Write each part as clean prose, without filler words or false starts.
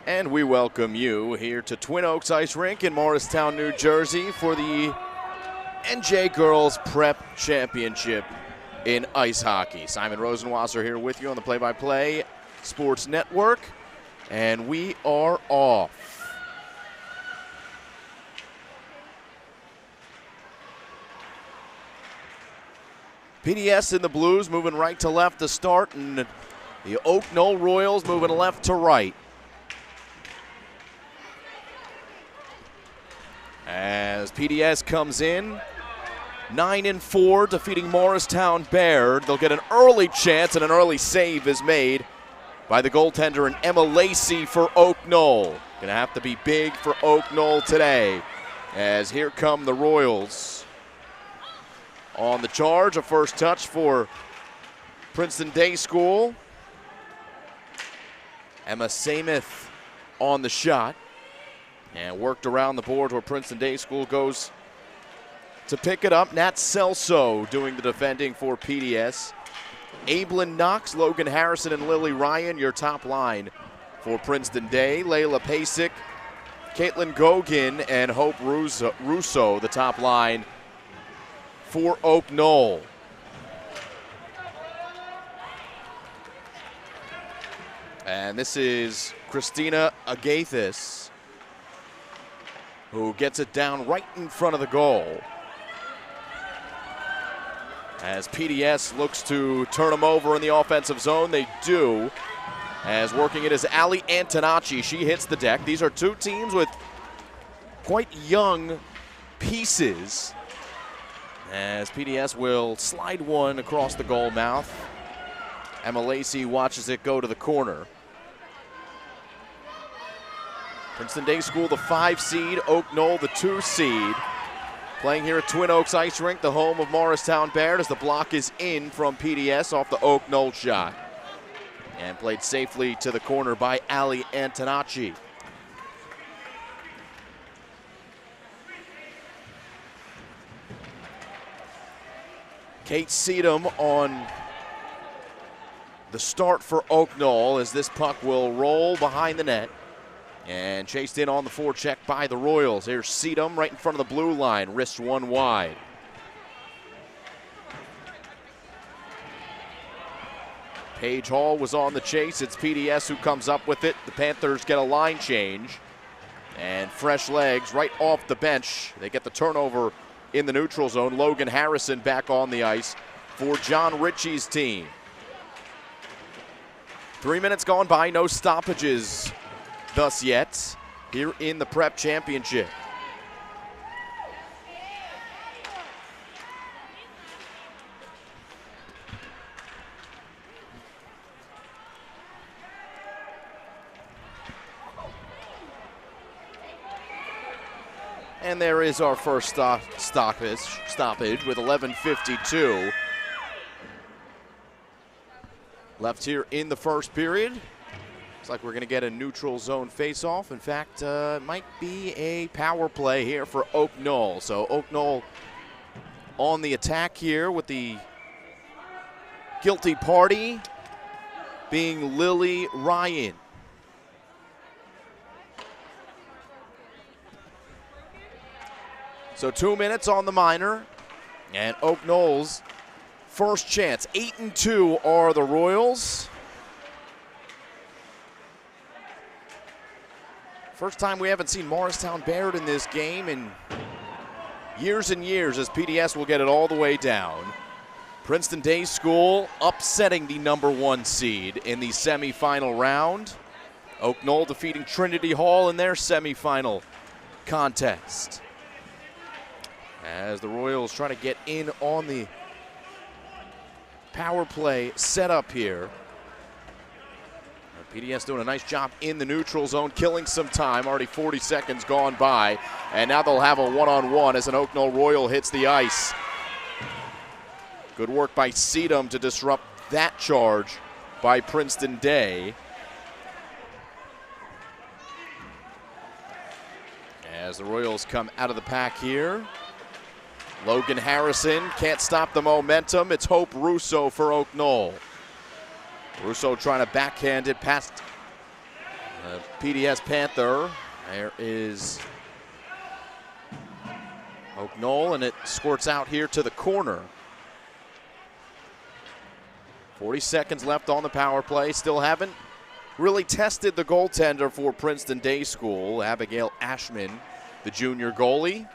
And we welcome you here to Twin Oaks Ice Rink in Morristown, New Jersey for the NJ Girls Prep Championship in ice hockey. Simon Rosenwasser here with you on the Play-by-Play Sports Network, and we are off. PDS in the blues moving right to left to start, and the Knoll Royals moving left to right. As PDS comes in, 9-4, defeating Morristown Baird. They'll get an early chance, and an early save is made by the goaltender and Emma Lacey for Knoll. Gonna have to be big for Knoll today, as here come the Royals. On the charge, a first touch for Princeton Day School. Emma Sameth on the shot. And worked around the board where Princeton Day School goes to pick it up. Nat Celso doing the defending for PDS. Ablin Knox, Logan Harrison, and Lily Ryan, your top line for Princeton Day. Layla Pasic, Caitlin Gogin, and Hope Russo, the top line for Knoll. And this is Christina Agathis, who gets it down right in front of the goal. As PDS looks to turn them over in the offensive zone, they do. As working it is Ali Antonacci. She hits the deck. These are two teams with quite young pieces. As PDS will slide one across the goal mouth. Emma Lacey watches it go to the corner. Princeton Day School, the 5 seed, Knoll, the 2 seed. Playing here at Twin Oaks Ice Rink, the home of Morristown Baird, as the block is in from PDS off the Knoll shot. And played safely to the corner by Ali Antonacci. Kate Seedham on the start for Knoll, as this puck will roll behind the net. And chased in on the forecheck by the Royals. Here's Seedham right in front of the blue line, wrist one wide. Paige Hall was on the chase. It's PDS who comes up with it. The Panthers get a line change. And fresh legs right off the bench. They get the turnover in the neutral zone. Logan Harrison back on the ice for John Ritchie's team. 3 minutes gone by, no stoppages thus yet here in the Prep Championship. And there is our first stoppage with 11:52 left here in the first period. Looks like we're going to get a neutral zone face-off. In fact, it might be a power play here for Knoll. So Knoll on the attack here, with the guilty party being Lily Ryan. So 2 minutes on the minor, and Knoll's first chance. 8-2 are the Royals. First time we haven't seen Morristown Baird in this game in years and years, as PDS will get it all the way down. Princeton Day School upsetting the #1 seed in the semifinal round. Knoll defeating Trinity Hall in their semifinal contest. As the Royals try to get in on the power play setup here. PDS doing a nice job in the neutral zone, killing some time. Already 40 seconds gone by. And now they'll have a one-on-one as an Knoll Royal hits the ice. Good work by Seedham to disrupt that charge by Princeton Day. As the Royals come out of the pack here. Logan Harrison can't stop the momentum. It's Hope Russo for Knoll. Russo trying to backhand it past PDS Panther. There is Knoll, and it squirts out here to the corner. 40 seconds left on the power play. Still haven't really tested the goaltender for Princeton Day School. Abigail Ashman, the junior goalie.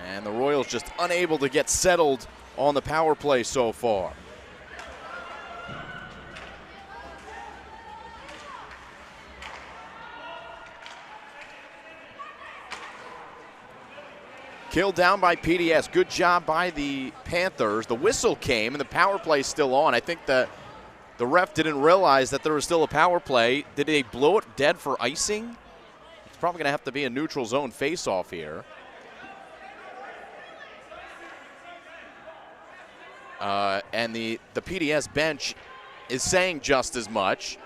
And the Royals just unable to get settled on the power play so far. Killed down by PDS. Good job by the Panthers. The whistle came and the power play's still on. I think the ref didn't realize that there was still a power play. Did they blow it dead for icing? It's probably going to have to be a neutral zone face-off here. And the PDS bench is saying just as much.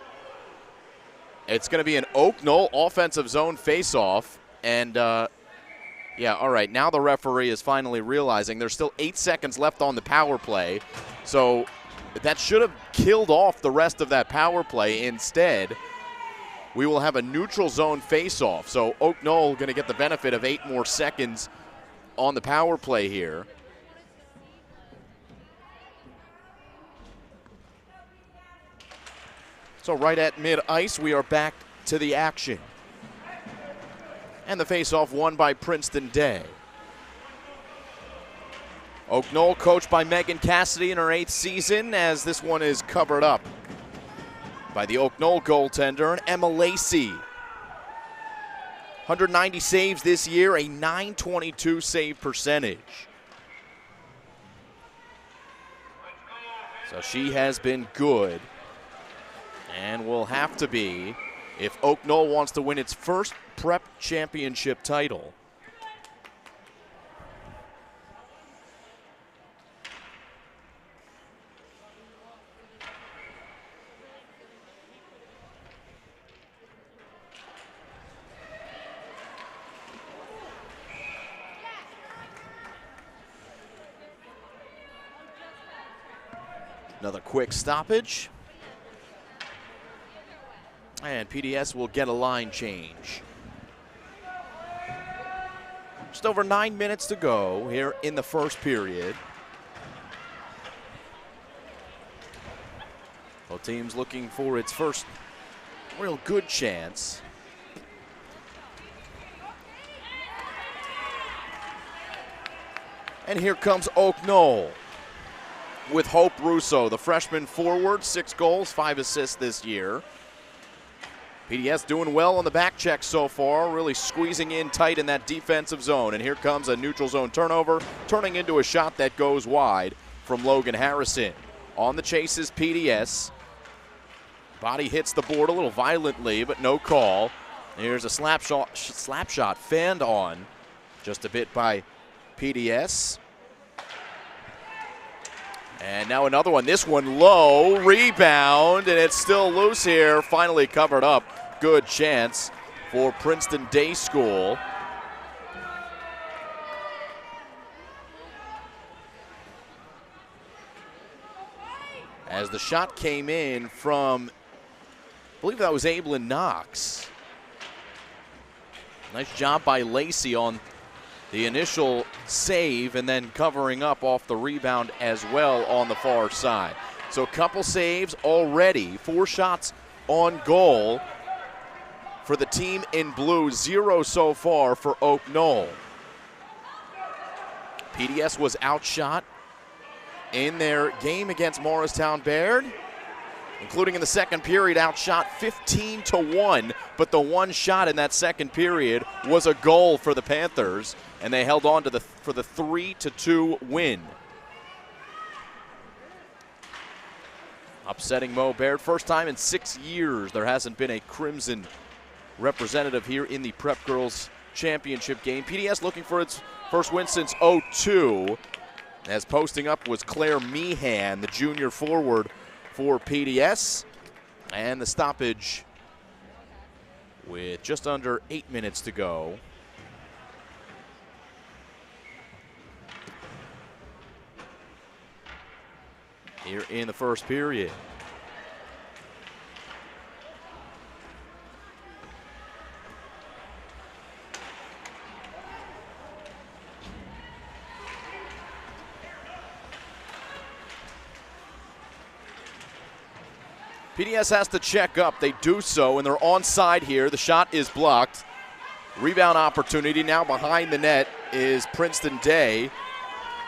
It's going to be an Knoll offensive zone face-off. And, yeah, all right, now the referee is finally realizing there's still 8 seconds left on the power play. So that should have killed off the rest of that power play. Instead, we will have a neutral zone face-off. So Knoll going to get the benefit of 8 more seconds on the power play here. So right at mid-ice, we are back to the action. And the face-off won by Princeton Day. Knoll coached by Megan Cassidy in her 8th season, as this one is covered up by the Knoll goaltender, Emma Lacey. 190 saves this year, a .922 save percentage. So she has been good. And will have to be if Knoll wants to win its first prep championship title. Another quick stoppage. And PDS will get a line change. Just over 9 minutes to go here in the first period. Both teams looking for its first real good chance. And here comes Knoll with Hope Russo, the freshman forward, 6 goals, 5 assists this year. PDS doing well on the back check so far, really squeezing in tight in that defensive zone. And here comes a neutral zone turnover, turning into a shot that goes wide from Logan Harrison. On the chase is PDS. Body hits the board a little violently, but no call. Here's a slap shot fanned on just a bit by PDS. And now another one. This one low, rebound, and it's still loose here. Finally covered up. Good chance for Princeton Day School. As the shot came in from, I believe that was Ablin Knox. Nice job by Lacey on the initial save and then covering up off the rebound as well on the far side. So a couple saves already, 4 shots on goal for the team in blue, 0 so far for Knoll. PDS was outshot in their game against Morristown Baird, including in the second period, outshot 15-1, but the one shot in that second period was a goal for the Panthers, and they held on to for the 3-2 win. Upsetting Mo Baird, first time in 6 years there hasn't been a Crimson representative here in the Prep Girls Championship game. PDS looking for its first win since '02, as posting up was Claire Meehan, the junior forward for PDS. And the stoppage with just under 8 minutes to go. here in the first period. PDS has to check up. They do so, and they're onside here. The shot is blocked. Rebound opportunity now behind the net is Princeton Day,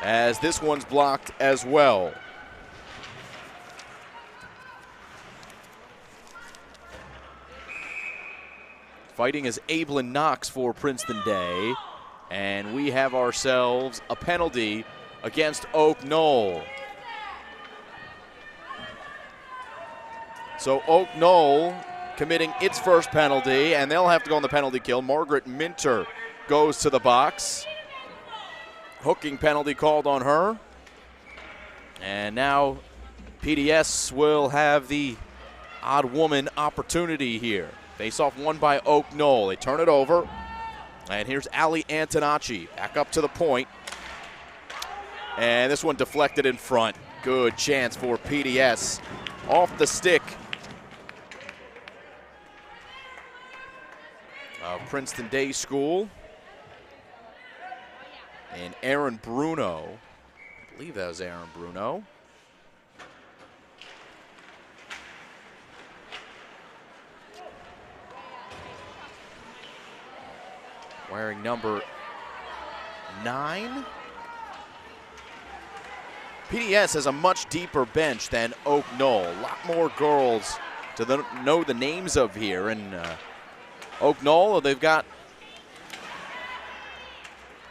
as this one's blocked as well. Fighting is Ablin Knox for Princeton Day, and we have ourselves a penalty against Oak Knoll. So Oak Knoll committing its first penalty, and they'll have to go on the penalty kill. Margaret Minter goes to the box. Hooking penalty called on her. And now PDS will have the odd woman opportunity here. Face-off won by Oak Knoll. They turn it over. And here's Ali Antonacci back up to the point. And this one deflected in front. Good chance for PDS. Off the stick of Princeton Day School. And Aaron Bruno, I believe that was Aaron Bruno. Wearing number 9. PDS has a much deeper bench than Oak Knoll. A lot more girls to know the names of here. And Oak Knoll, they've got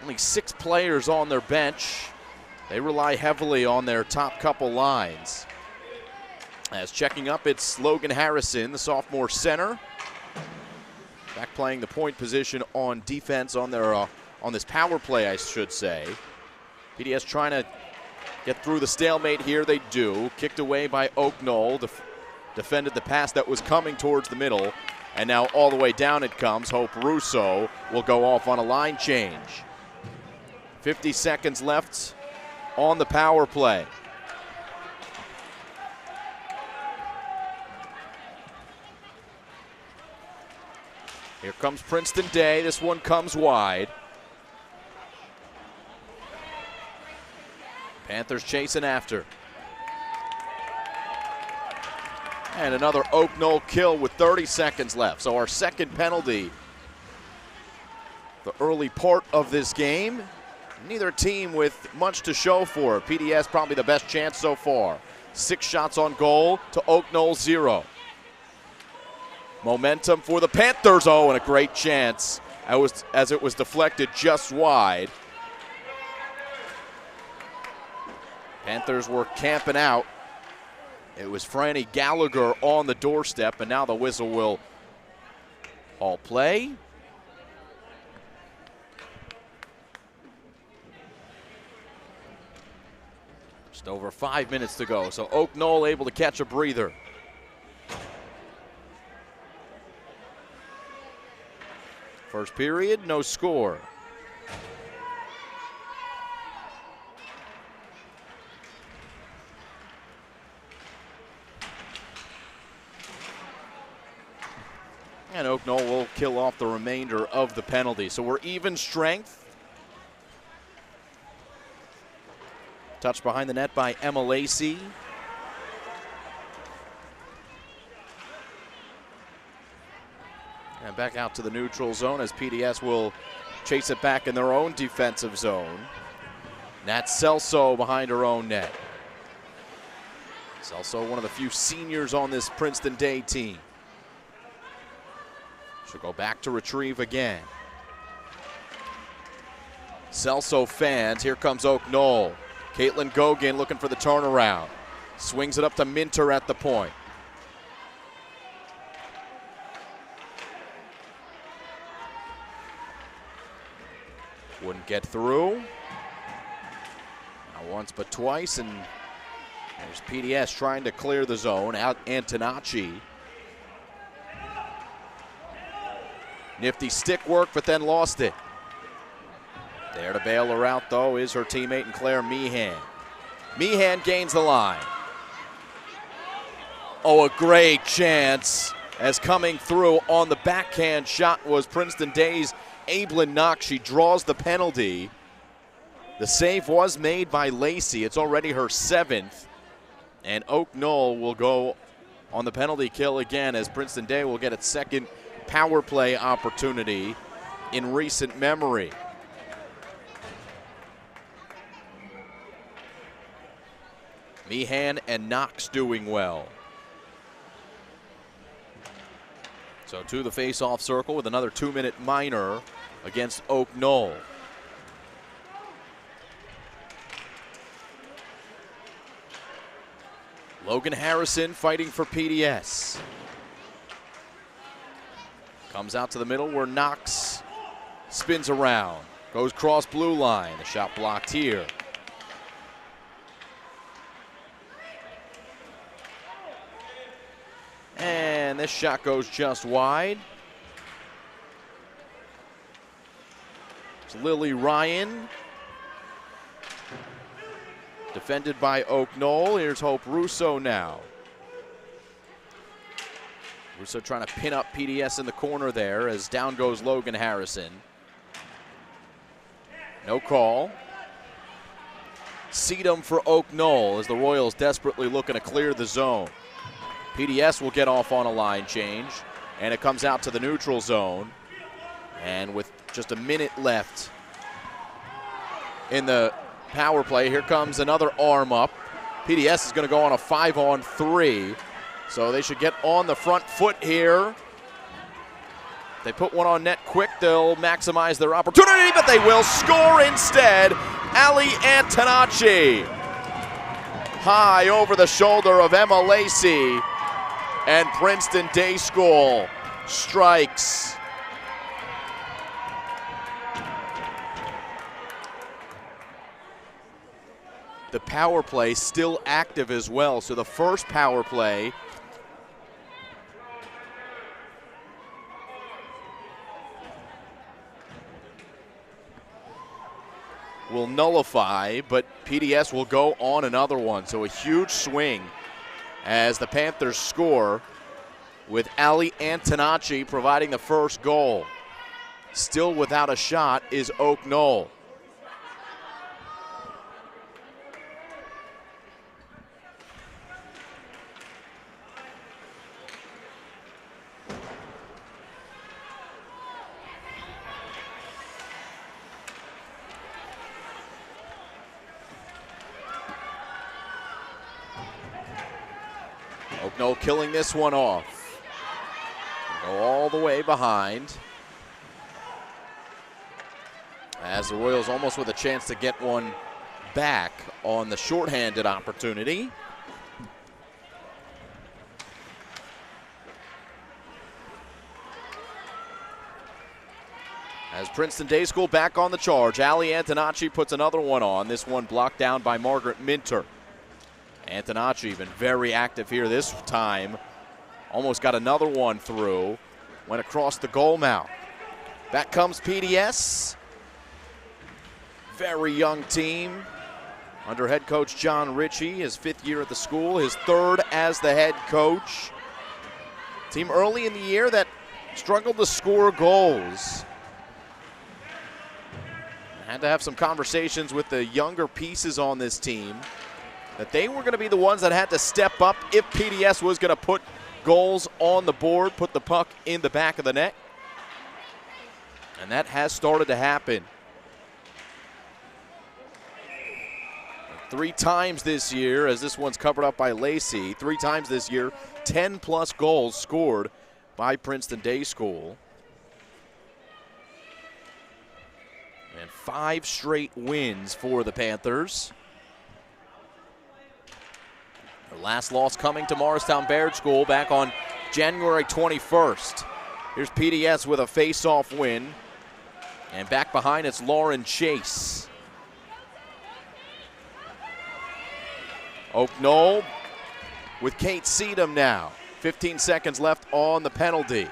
only 6 players on their bench. They rely heavily on their top couple lines. As checking up, it's Logan Harrison, the sophomore center. Back playing the point position on defense on their on this power play, I should say. PDS trying to get through the stalemate here. They do. Kicked away by Oak Knoll. Defended the pass that was coming towards the middle. And now all the way down it comes. Hope Russo will go off on a line change. 50 seconds left on the power play. Here comes Princeton Day. This one comes wide. Panthers chasing after. And another Oak Knoll kill with 30 seconds left. So our second penalty the early part of this game. Neither team with much to show for it. PDS probably the best chance so far. 6 shots on goal to Oak Knoll 0. Momentum for the Panthers. Oh, and a great chance as it was deflected just wide. Panthers were camping out. It was Franny Gallagher on the doorstep, and now the whistle will all play. Just over 5 minutes to go, so Oak Knoll able to catch a breather. First period, no score. And Oak Knoll will kill off the remainder of the penalty. So we're even strength. Touch behind the net by Emma Lacey. And back out to the neutral zone as PDS will chase it back in their own defensive zone. Nat Celso behind her own net. Celso, one of the few seniors on this Princeton Day team. She'll go back to retrieve again. Celso fans, here comes Oak Knoll. Caitlin Gogan looking for the turnaround. Swings it up to Minter at the point. Wouldn't get through. Not once but twice, and there's PDS trying to clear the zone. Out Antonacci. Nifty stick work, but then lost it. There to bail her out, though, is her teammate and Claire Meehan. Meehan gains the line. Oh, a great chance, as coming through on the backhand shot was Princeton Day's Ablin Knox. She draws the penalty. The save was made by Lacey. It's already her 7th. And Oak Knoll will go on the penalty kill again, as Princeton Day will get its second power play opportunity in recent memory. Meehan and Knox doing well. So to the face-off circle with another 2-minute minor against Oak Knoll. Logan Harrison fighting for PDS. Comes out to the middle where Knox spins around. Goes cross blue line. The shot blocked here. And this shot goes just wide. It's Lily Ryan. Defended by Oak Knoll. Here's Hope Russo now. Russo trying to pin up PDS in the corner there as down goes Logan Harrison. No call. Sedum for Oak Knoll as the Royals desperately looking to clear the zone. PDS will get off on a line change, and it comes out to the neutral zone. And with just a minute left in the power play, here comes another arm up. PDS is going to go on a 5-on-3, so they should get on the front foot here. If they put one on net quick, they'll maximize their opportunity, but they will score instead. Ali Antonacci, high over the shoulder of Emma Lacey, and Princeton Day School strikes. The power play still active as well. So the first power play will nullify, but PDS will go on another one. So a huge swing as the Panthers score with Ali Antonacci providing the first goal. Still without a shot is Oak Knoll. Oak Knoll killing this one off. Go all the way behind. As the Royals almost with a chance to get one back on the shorthanded opportunity. As Princeton Day School back on the charge, Ali Antonacci puts another one on. This one blocked down by Margaret Minter. Antonacci been very active here this time. Almost got another one through. Went across the goal mouth. Back comes PDS. Very young team under head coach John Ritchie, his 5th year at the school, his 3rd as the head coach. Team early in the year that struggled to score goals. Had to have some conversations with the younger pieces on this team that they were going to be the ones that had to step up if PDS was going to put goals on the board, put the puck in the back of the net. And that has started to happen. 3 times this year, as this one's covered up by Lacey, 3 times this year, 10-plus goals scored by Princeton Day School. And 5 straight wins for the Panthers. Their last loss coming to Morristown Baird School back on January 21st. Here's PDS with a face-off win. And back behind, it's Lauren Chase. Oak Knoll with Kate Sedum now. 15 seconds left on the penalty.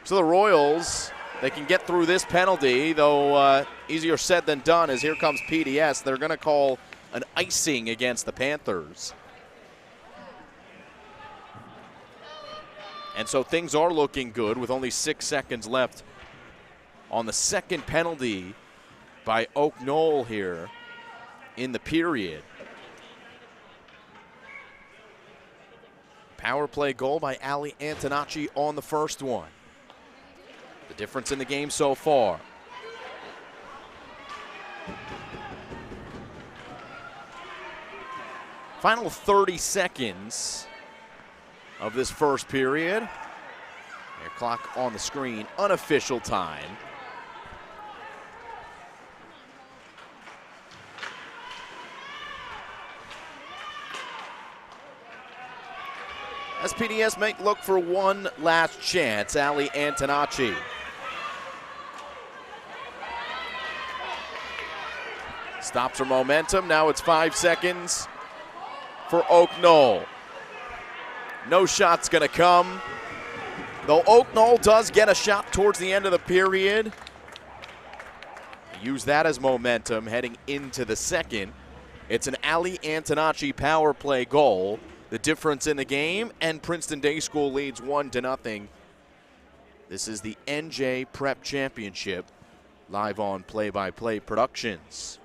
So the Royals, they can get through this penalty, though easier said than done, as here comes PDS. They're going to call an icing against the Panthers. And so things are looking good with only 6 seconds left on the second penalty by Knoll here in the period. Power play goal by Ali Antonacci on the first one. The difference in the game so far. Final 30 seconds of this first period. Your clock on the screen, unofficial time. As PDS make look for one last chance, Ali Antonacci. Stops her momentum, now it's 5 seconds for Knoll. No shot's gonna come, though Knoll does get a shot towards the end of the period. Use that as momentum heading into the second. It's an Ali Antonacci power play goal. The difference in the game, and Princeton Day School leads 1-0. This is the NJ Prep Championship, live on Play-by-Play Productions.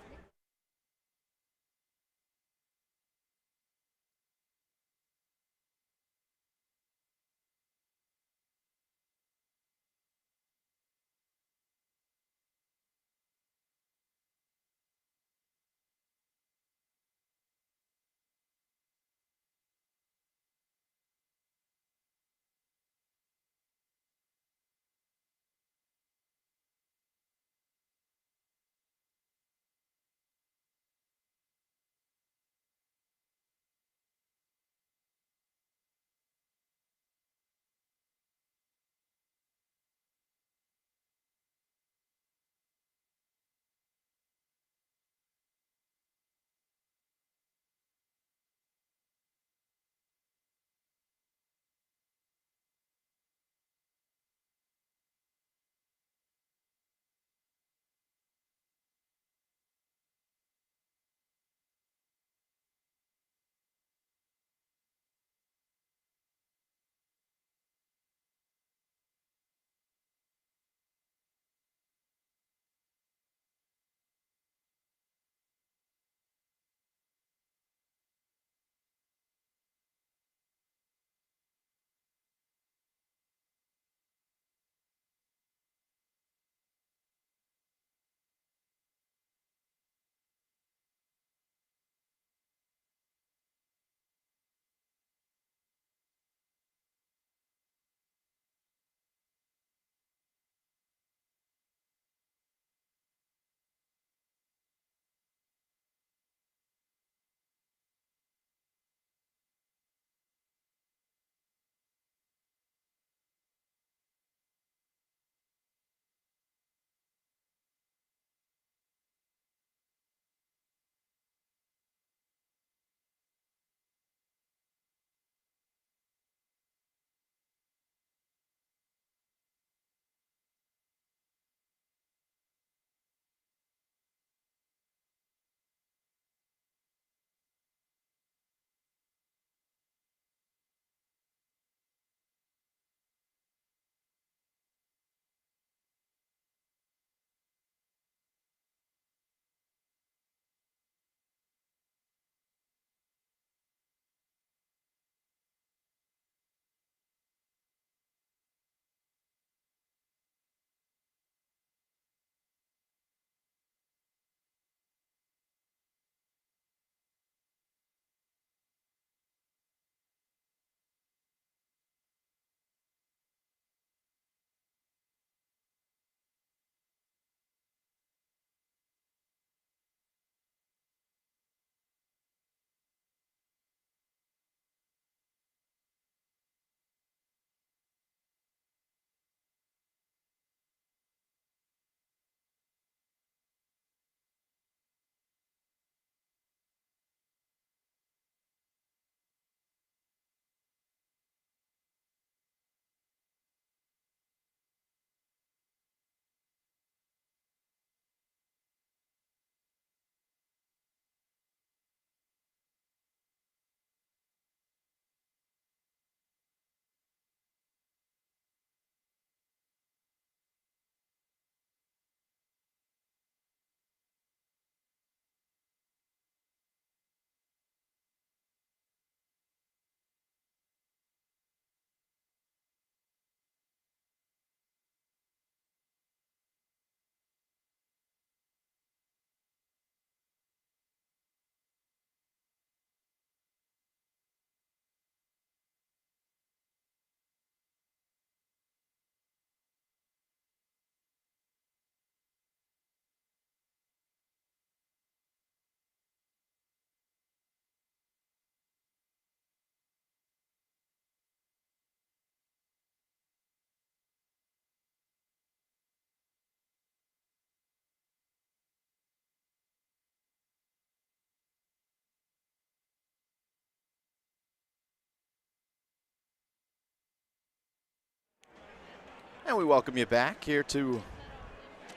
And we welcome you back here to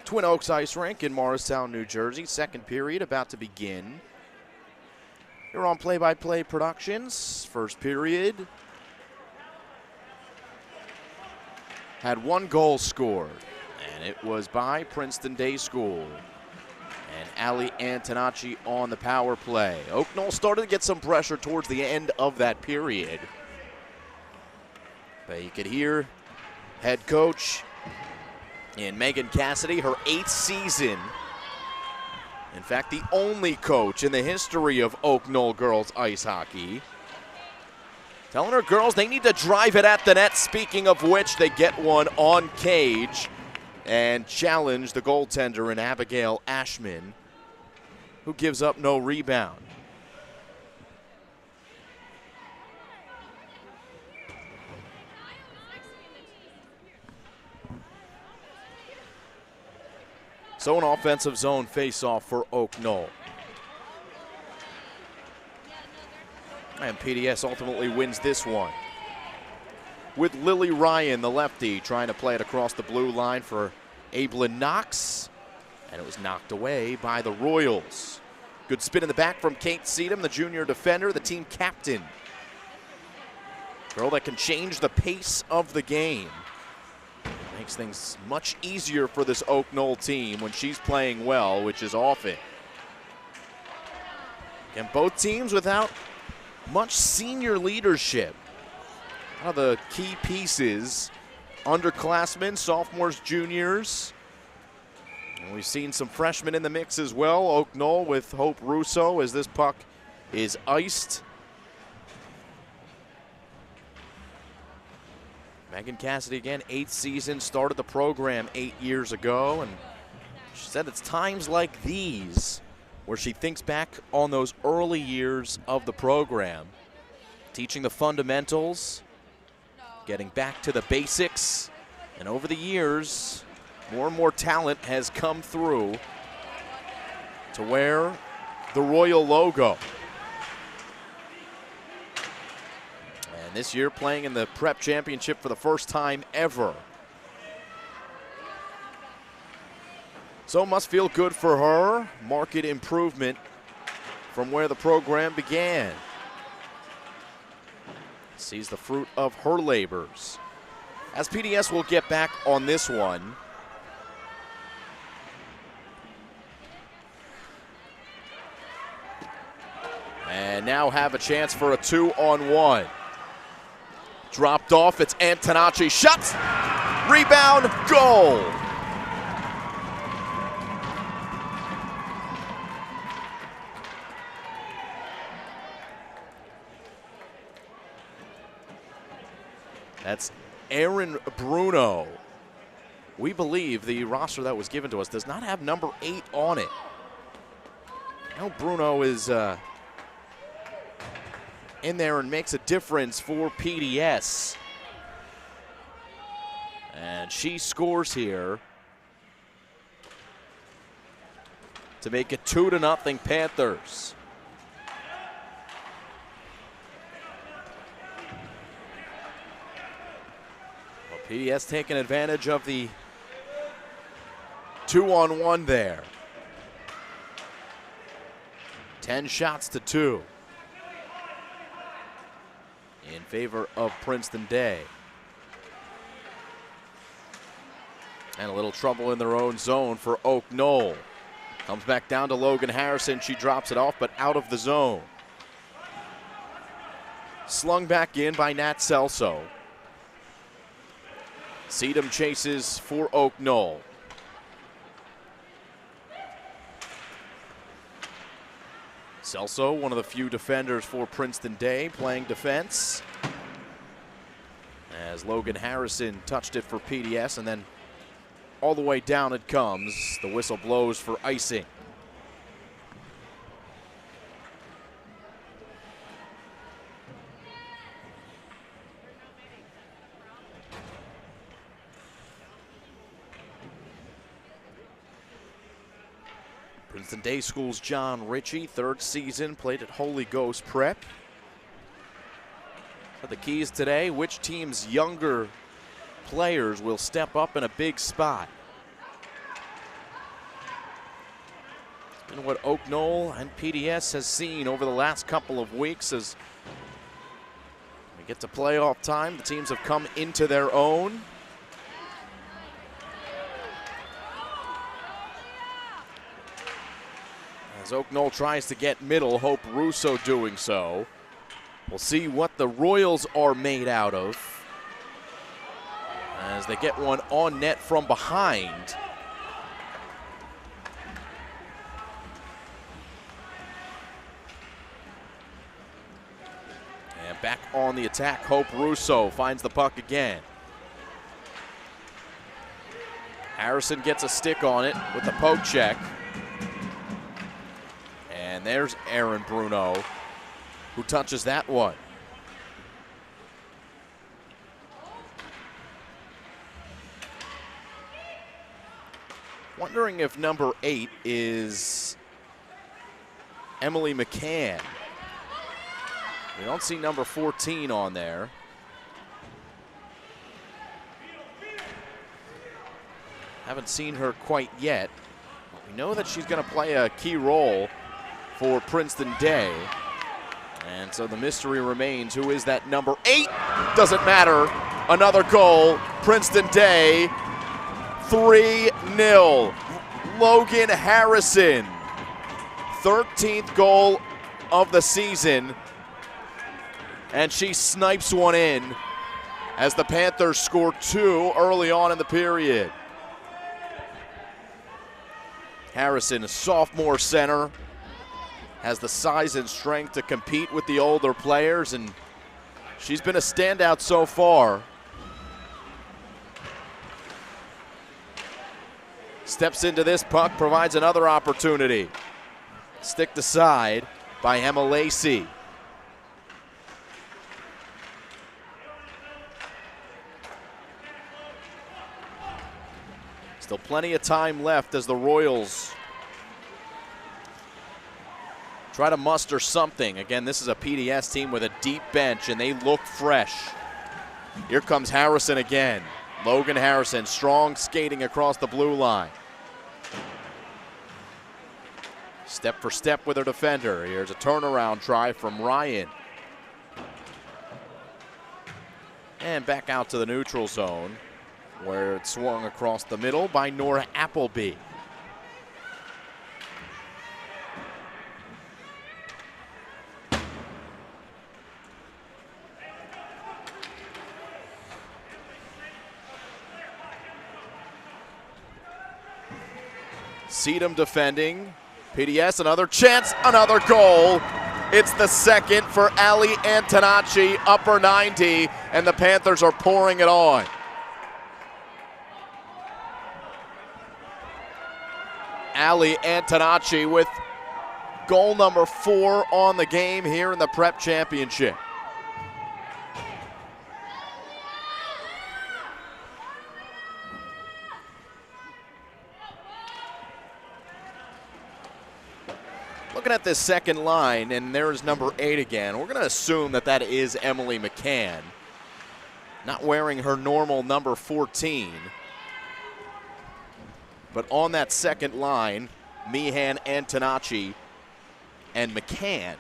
Twin Oaks Ice Rink in Morristown, New Jersey. Second period about to begin. You're on Play-by-Play Productions. First period had one goal scored, and it was by Princeton Day School. And Ali Antonacci on the power play. Oak Knoll started to get some pressure towards the end of that period. But you could hear head coach in Megan Cassidy, her 8th season. In fact, the only coach in the history of Oak Knoll girls ice hockey. Telling her girls they need to drive it at the net. Speaking of which, they get one on cage and challenge the goaltender in Abigail Ashman, who gives up no rebound. So an offensive zone face-off for Oak Knoll. And PDS ultimately wins this one, with Lily Ryan, the lefty, trying to play it across the blue line for Ablin Knox. And it was knocked away by the Royals. Good spin in the back from Kate Seedham, the junior defender, the team captain. Girl that can change the pace of the game. Makes things much easier for this Oak Knoll team when she's playing well, which is often. And both teams without much senior leadership. One of the key pieces, underclassmen, sophomores, juniors. And we've seen some freshmen in the mix as well. Oak Knoll with Hope Russo as this puck is iced. Megan Cassidy again, 8th season, started the program 8 years ago, and she said it's times like these where she thinks back on those early years of the program, teaching the fundamentals, getting back to the basics, and over the years, more and more talent has come through to wear the Royal logo. And this year playing in the Prep Championship for the first time ever. So must feel good for her. Market improvement from where the program began. Sees the fruit of her labors. As PDS will get back on this one. And now have a chance for a 2-on-1. Dropped off, it's Antonacci, shots, rebound, goal. That's Aaron Bruno. We believe the roster that was given to us does not have number 8 on it. Now Bruno is in there and makes a difference for PDS. And she scores here to make it 2-0 Panthers. Well, PDS taking advantage of the 2-on-1 there. 10 shots to 2. In favor of Princeton Day. And a little trouble in their own zone for Oak Knoll. Comes back down to Logan Harrison. She drops it off, but out of the zone. Slung back in by Nat Celso. Seedham chases for Oak Knoll. Celso, one of the few defenders for Princeton Day, playing defense. As Logan Harrison touched it for PDS, and then all the way down it comes. The whistle blows for icing. Princeton Day School's John Ritchie, 3rd season, played at Holy Ghost Prep. But the keys today, which team's younger players will step up in a big spot. And what Oak Knoll and PDS has seen over the last couple of weeks as we get to playoff time, the teams have come into their own. As Oak Knoll tries to get middle, Hope Russo doing so. We'll see what the Royals are made out of as they get one on net from behind. And back on the attack, Hope Russo finds the puck again. Harrison gets a stick on it with the poke check. And there's Aaron Bruno, who touches that one. Wondering if number 8 is Emily McCann. We don't see number 14 on there. Haven't seen her quite yet. But we know that she's going to play a key role for Princeton Day. And so the mystery remains, who is that number 8? Doesn't matter. Another goal. Princeton Day, 3-0. Logan Harrison, 13th goal of the season. And she snipes one in as the Panthers score 2 early on in the period. Harrison, a sophomore center, has the size and strength to compete with the older players, and she's been a standout so far. Steps into this puck, provides another opportunity. Sticked aside by Emma Lacey. Still plenty of time left as the Royals try to muster something. Again, this is a PDS team with a deep bench, and they look fresh. Here comes Harrison again. Logan Harrison, strong skating across the blue line. Step for step with her defender. Here's a turnaround try from Ryan. And back out to the neutral zone, where it's swung across the middle by Nora Appleby. Sedum defending. PDS, another chance, another goal. It's the second for Ali Antonacci, upper 90, and the Panthers are pouring it on. Ali Antonacci with goal number 4 on the game here in the Prep Championship. Looking at this second line, and there's number 8 again. We're going to assume that that is Emily McCann, not wearing her normal number 14. But on that second line, Meehan, Antonacci, and McCann.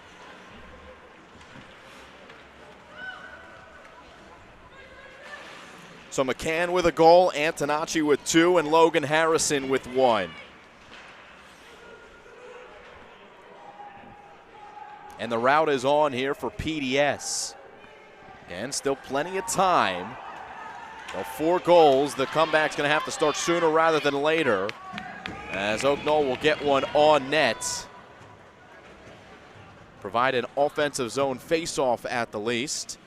So McCann with a goal, Antonacci with 2, and Logan Harrison with 1. And the route is on here for PDS. And still plenty of time. Well, 4 goals. The comeback's going to have to start sooner rather than later, as Oak Knoll will get one on net. Provide an offensive zone face-off at the least,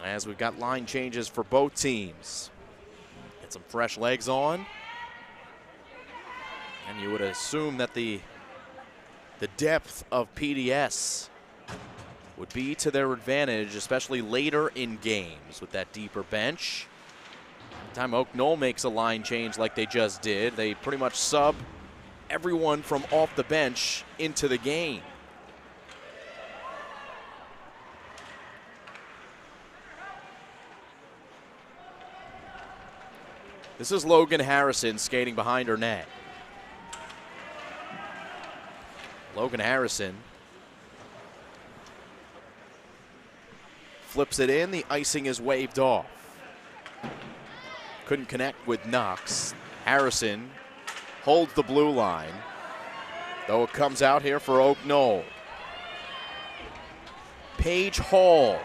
as we've got line changes for both teams. Get some fresh legs on. And you would assume that the depth of PDS would be to their advantage, especially later in games with that deeper bench. Time Oak Knoll makes a line change like they just did, they pretty much sub everyone from off the bench into the game. This is Logan Harrison skating behind her net. Logan Harrison flips it in. The icing is waved off. Couldn't connect with Knox. Harrison holds the blue line, though it comes out here for Oak Knoll. Paige Hall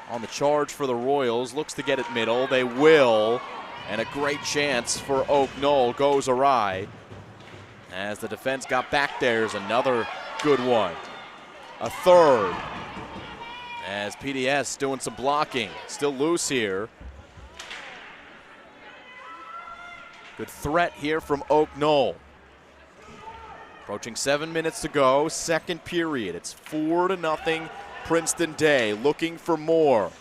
on the charge for the Royals. Looks to get it middle. They will. And a great chance for Oak Knoll goes awry. As the defense got back, there's another good one. A third. As PDS doing some blocking. Still loose here. Good threat here from Oak Knoll. Approaching 7 minutes to go, second period. It's 4-0 Princeton Day, looking for more.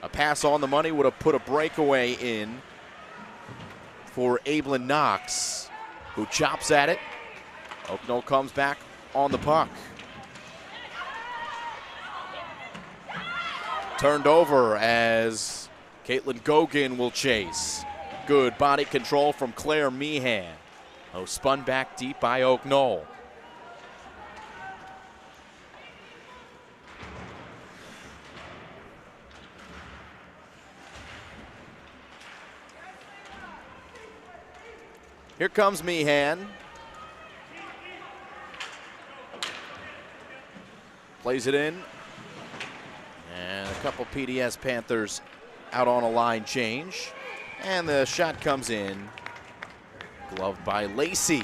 A pass on the money would have put a breakaway in for Ablin Knox, who chops at it. Oak Knoll comes back on the puck. Turned over as Caitlin Gogan will chase. Good body control from Claire Meehan. Oh, spun back deep by Oak Knoll. Here comes Meehan. Plays it in. And a couple PDS Panthers out on a line change. And the shot comes in. Gloved by Lacey.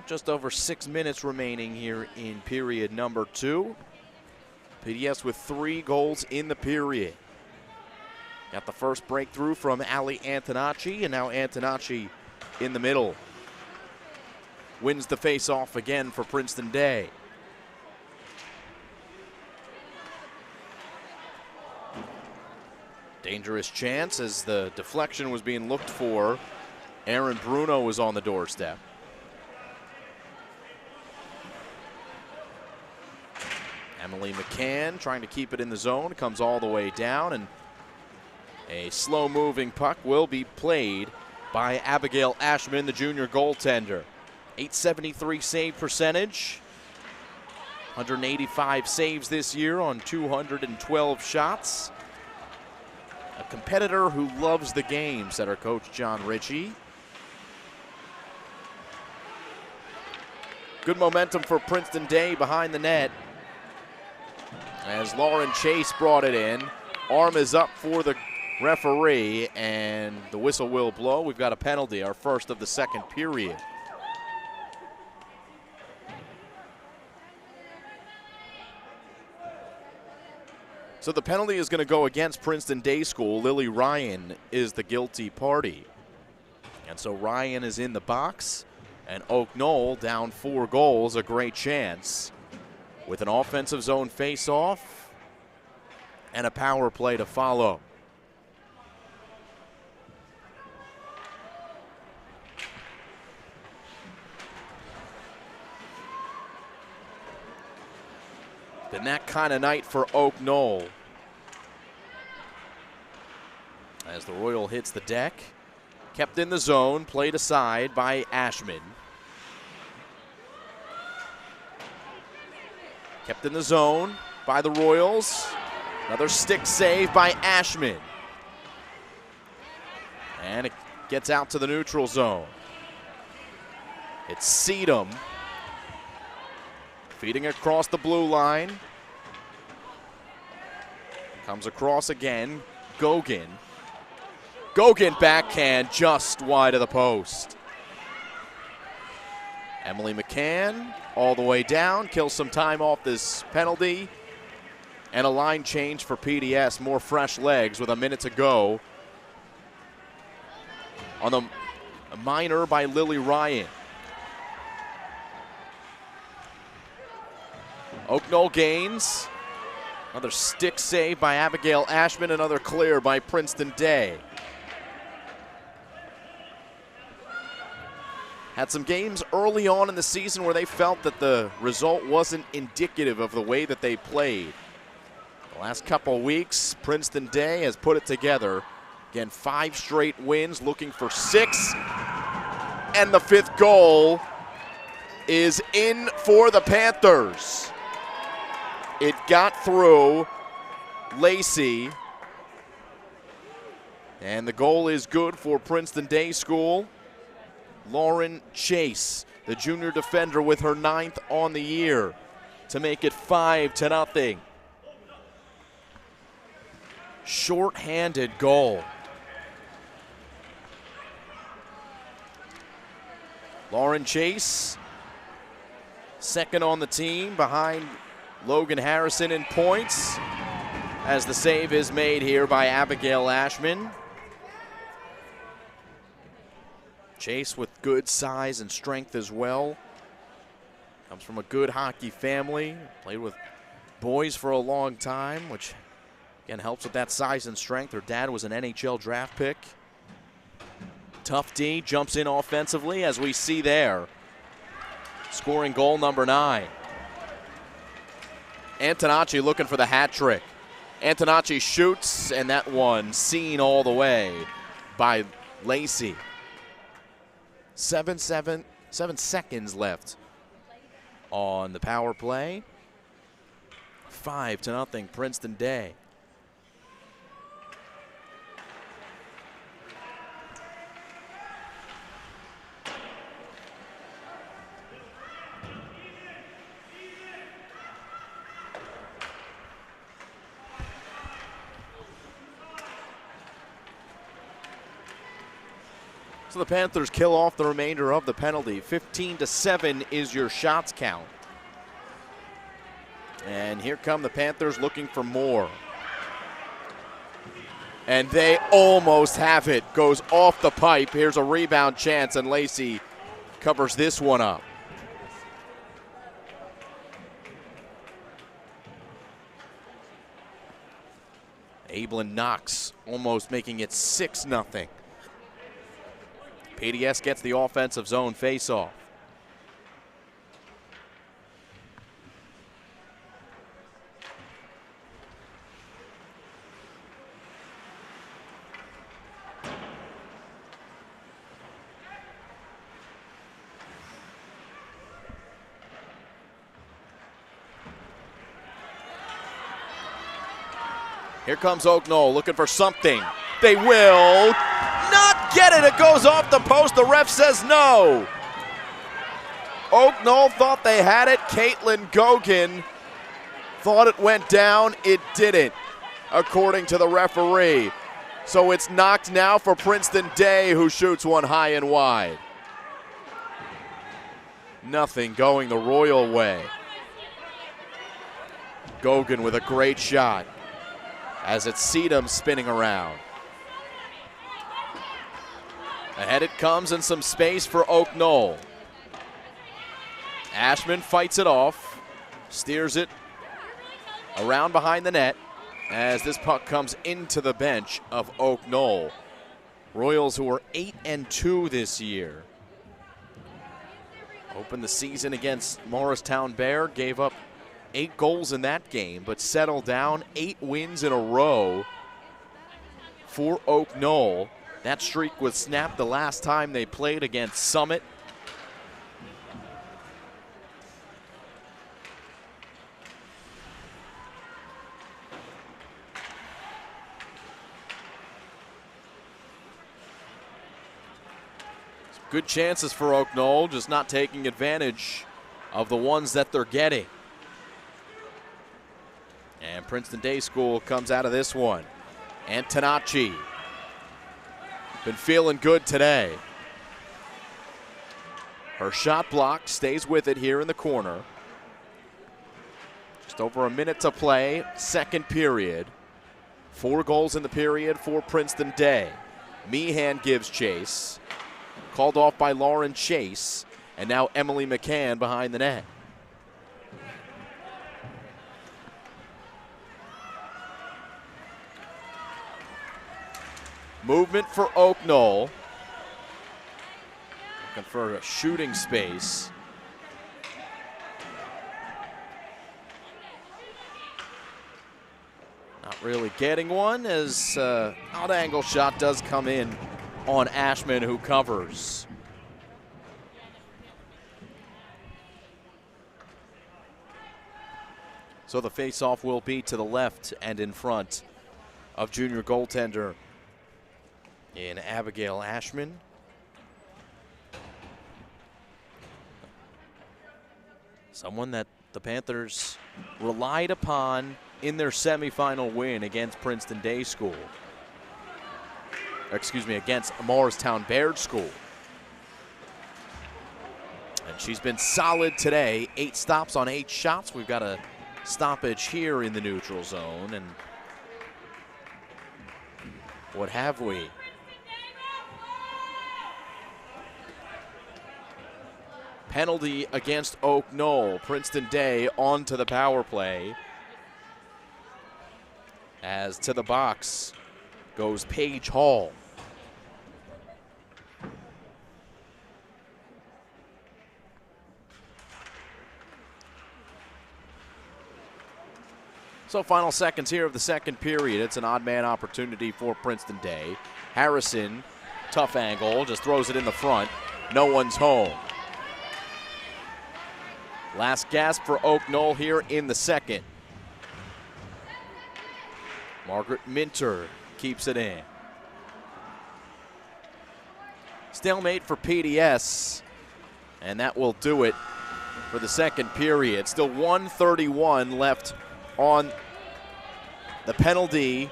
Just over 6 minutes remaining here in period number 2. PDS with 3 goals in the period. Got the first breakthrough from Ali Antonacci, and now Antonacci in the middle. Wins the face-off again for Princeton Day. Dangerous chance as the deflection was being looked for. Aaron Bruno was on the doorstep. Emily McCann trying to keep it in the zone, comes all the way down, and a slow-moving puck will be played by Abigail Ashman, the junior goaltender. .873 save percentage, 185 saves this year on 212 shots. A competitor who loves the game, said her coach John Ritchie. Good momentum for Princeton Day behind the net as Lauren Chase brought it in. Arm is up for the referee, and the whistle will blow. We've got a penalty, our first of the second period. So the penalty is going to go against Princeton Day School. Lily Ryan is the guilty party. And so Ryan is in the box, and Oak Knoll down 4 goals, a great chance with an offensive zone face-off and a power play to follow. Been that kind of night for Oak Knoll. As the Royal hits the deck, kept in the zone, played aside by Ashman. Kept in the zone by the Royals. Another stick save by Ashman. And it gets out to the neutral zone. It's Seedham. Feeding across the blue line. Comes across again. Gogan. Gogan backhand just wide of the post. Emily McCann all the way down. Kills some time off this penalty. And a line change for PDS. More fresh legs with a minute to go. On the minor by Lily Ryan. Oak Knoll gains. Another stick save by Abigail Ashman. Another clear by Princeton Day. Had some games early on in the season where they felt that the result wasn't indicative of the way that they played. Last couple weeks, Princeton Day has put it together. Again, 5 straight wins, looking for 6. And the 5th goal is in for the Panthers. It got through Lacey. And the goal is good for Princeton Day School. Lauren Chase, the junior defender, with her 9th on the year to make it 5-0. Short-handed goal. Lauren Chase, second on the team behind Logan Harrison in points, as the save is made here by Abigail Ashman. Chase with good size and strength as well. Comes from a good hockey family. Played with boys for a long time, which again helps with that size and strength. Her dad was an NHL draft pick. Tough D jumps in offensively, as we see there. Scoring goal number 9. Antonacci looking for the hat trick. Antonacci shoots, and that one seen all the way by Lacey. 7 seconds left on the power play. 5-0 Princeton Day. So the Panthers kill off the remainder of the penalty. 15-7 is your shots count. And here come the Panthers looking for more. And they almost have it. Goes off the pipe. Here's a rebound chance, and Lacey covers this one up. Ablin Knox almost making it 6-0. PDS gets the offensive zone faceoff. Here comes Knoll looking for something. They will not get it. It goes off the post. The ref says no. Knoll thought they had it. Caitlin Gogan thought it went down. It didn't, according to the referee. So it's knocked now for Princeton Day, who shoots one high and wide. Nothing going the Royal way. Gogan with a great shot, as it's Sedum spinning around. Ahead it comes, and some space for Knoll. Ashman fights it off, steers it around behind the net as this puck comes into the bench of Knoll. Royals, who are 8-2 this year. Opened the season against Morristown Bear, gave up 8 goals in that game, but settled down. 8 wins in a row for Knoll. That streak was snapped the last time they played against Summit. Good chances for Knoll, just not taking advantage of the ones that they're getting. And Princeton Day School comes out of this one. Antonacci. Been feeling good today. Her shot block, stays with it here in the corner. Just over a minute to play, second period. 4 goals in the period for Princeton Day. Meehan gives chase. Called off by Lauren Chase. And now Emily McCann behind the net. Movement for Knoll. Looking for a shooting space. Not really getting one as odd angle shot does come in on Ashman, who covers. So the face-off will be to the left and in front of junior goaltender in Abigail Ashman. Someone that the Panthers relied upon in their semifinal win against Princeton Day School. Excuse me, against Morristown Baird School. And she's been solid today. 8 stops on 8 shots. We've got a stoppage here in the neutral zone. And what have we? Penalty against Oak Knoll. Princeton Day onto the power play. As to the box goes Paige Hall. So final seconds here of the second period. It's an odd man opportunity for Princeton Day. Harrison, tough angle, just throws it in the front. No one's home. Last gasp for Oak Knoll here in the second. Margaret Minter keeps it in. Stalemate for PDS, and that will do it for the second period. Still 1:31 left on the penalty.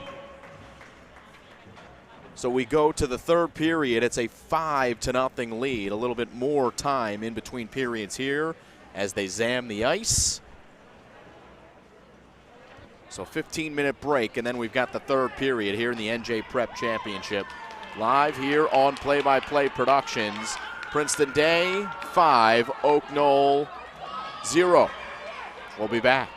So we go to the third period. It's a 5-0 lead. A little bit more time in between periods here as they zam the ice. So 15-minute break, and then we've got the third period here in the NJ Prep Championship. Live here on Play-by-Play Productions. Princeton Day 5, Oak Knoll 0. We'll be back.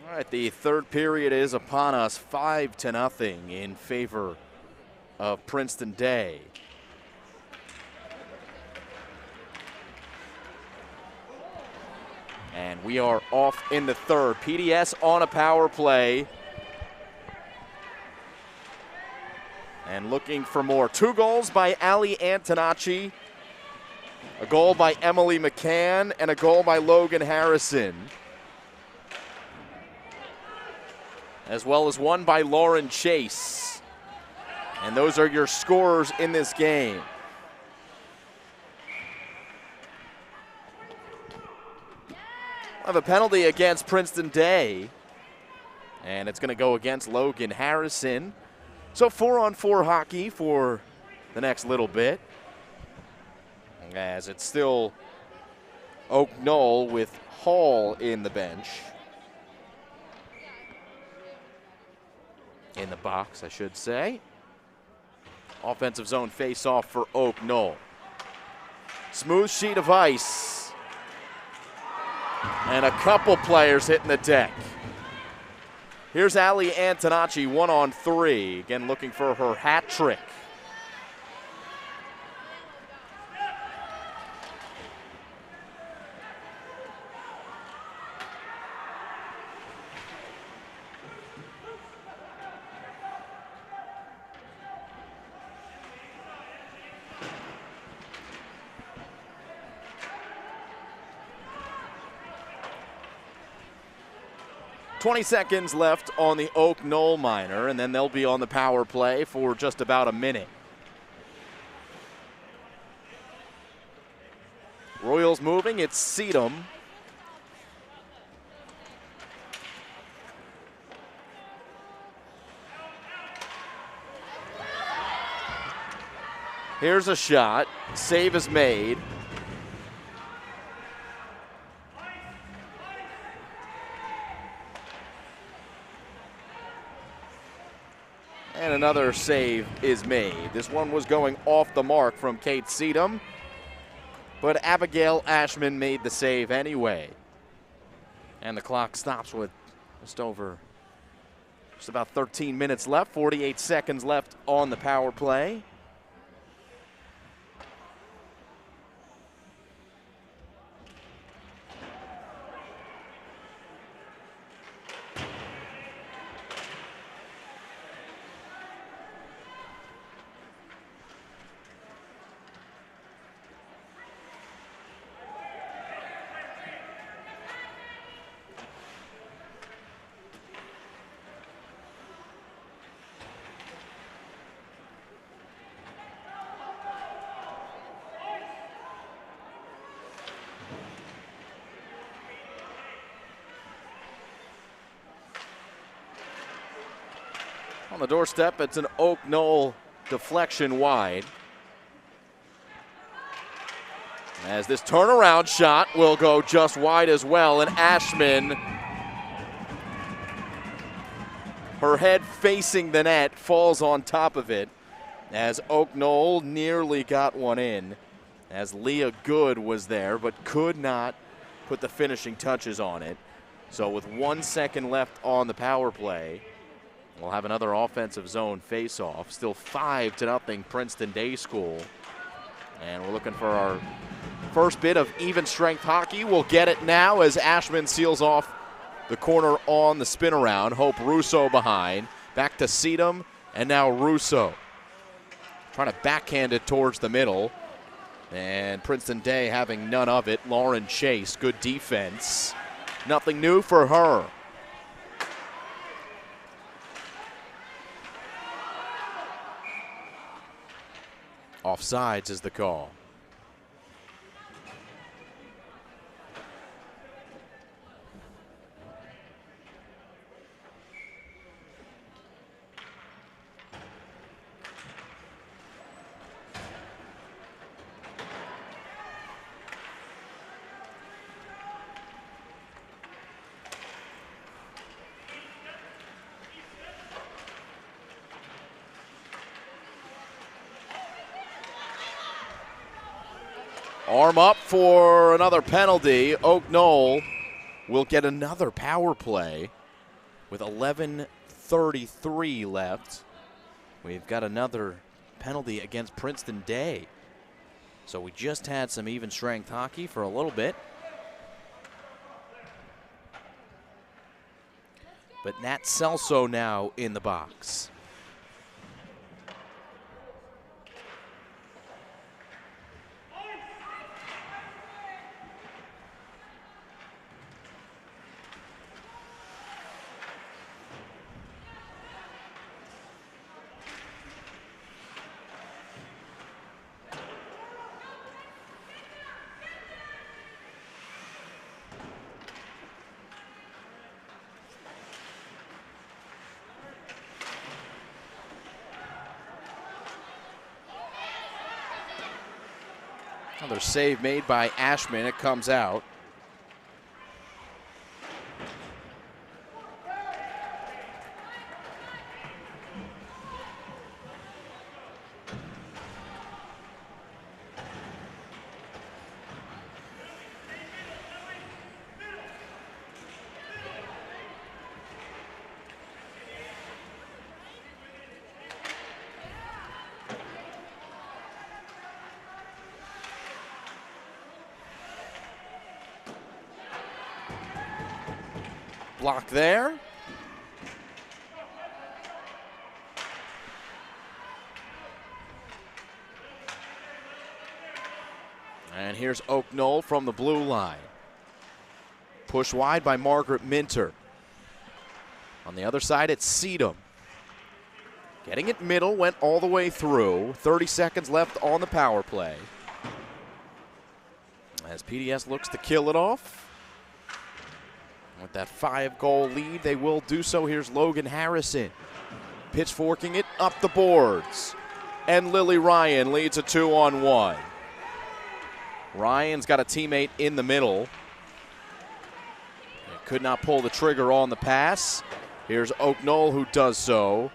All right, the third period is upon us, 5-0 in favor of Princeton Day. And we are off in the third. PDS on a power play. And looking for more. 2 goals by Ali Antonacci, a goal by Emily McCann, and a goal by Logan Harrison, as well as one by Lauren Chase. And those are your scorers in this game. We'll have a penalty against Princeton Day, and it's going to go against Logan Harrison. So 4-on-4 hockey for the next little bit, as it's still Oak Knoll with Hall in the bench. In the box, I should say. Offensive zone face-off for Oak Knoll. Smooth sheet of ice. And a couple players hitting the deck. Here's Ali Antonacci, 1-on-3. Again, looking for her hat trick. .20 seconds left on the Oak Knoll minor, and then they'll be on the power play for just about a minute. Royals moving, it's Seedham. Here's a shot, save is made. And another save is made. This one was going off the mark from Kate Seedham, but Abigail Ashman made the save anyway. And the clock stops with just about 13 minutes left, 48 seconds left on the power play. On the doorstep, it's an Oak Knoll deflection wide. As this turnaround shot will go just wide as well, and Ashman, her head facing the net, falls on top of it as Oak Knoll nearly got one in, as Leah Good was there but could not put the finishing touches on it. So with 1 second left on the power play, we'll have another offensive zone face-off. Still 5-0 Princeton Day School. And we're looking for our first bit of even strength hockey. We'll get it now as Ashman seals off the corner on the spin around. Hope Russo behind. Back to Seedham, and now Russo. Trying to backhand it towards the middle. And Princeton Day having none of it. Lauren Chase, good defense. Nothing new for her. Offsides is the call. Arm up for another penalty. Oak Knoll will get another power play. with 11:33 left. We've got another penalty against Princeton Day. So we just had some even strength hockey for a little bit. But Nat Celso now in the box. Another save made by Ashman. It comes out. Block there. And here's Oak Knoll from the blue line. Push wide by Margaret Minter. On the other side, it's Seedham. Getting it middle, went all the way through. 30 seconds left on the power play. As PDS looks to kill it off. With that 5-goal lead, they will do so. Here's Logan Harrison. Pitchforking it up the boards. And Lily Ryan leads a 2-on-1. Ryan's got a teammate in the middle. Could not pull the trigger on the pass. Here's Oak Knoll who does so.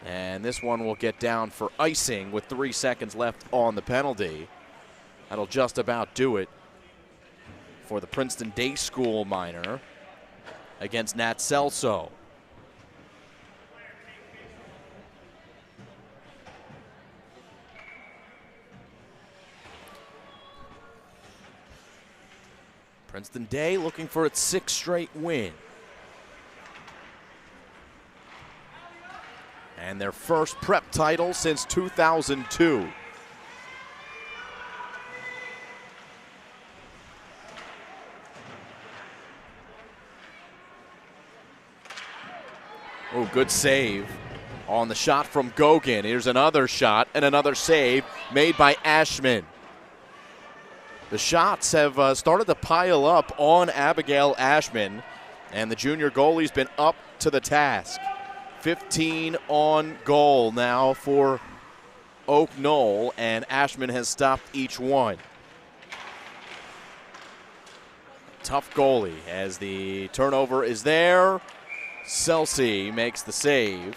And this one will get down for icing with 3 seconds left on the penalty. That'll just about do it for the Princeton Day School minor against Nat Celso. Princeton Day looking for its 6th straight win. And their first prep title since 2002. Oh, good save on the shot from Gogan. Here's another shot and another save made by Ashman. The shots have started to pile up on Abigail Ashman, and the junior goalie's been up to the task. 15 on goal now for Oak Knoll, and Ashman has stopped each one. Tough goalie as the turnover is there. Lacey makes the save.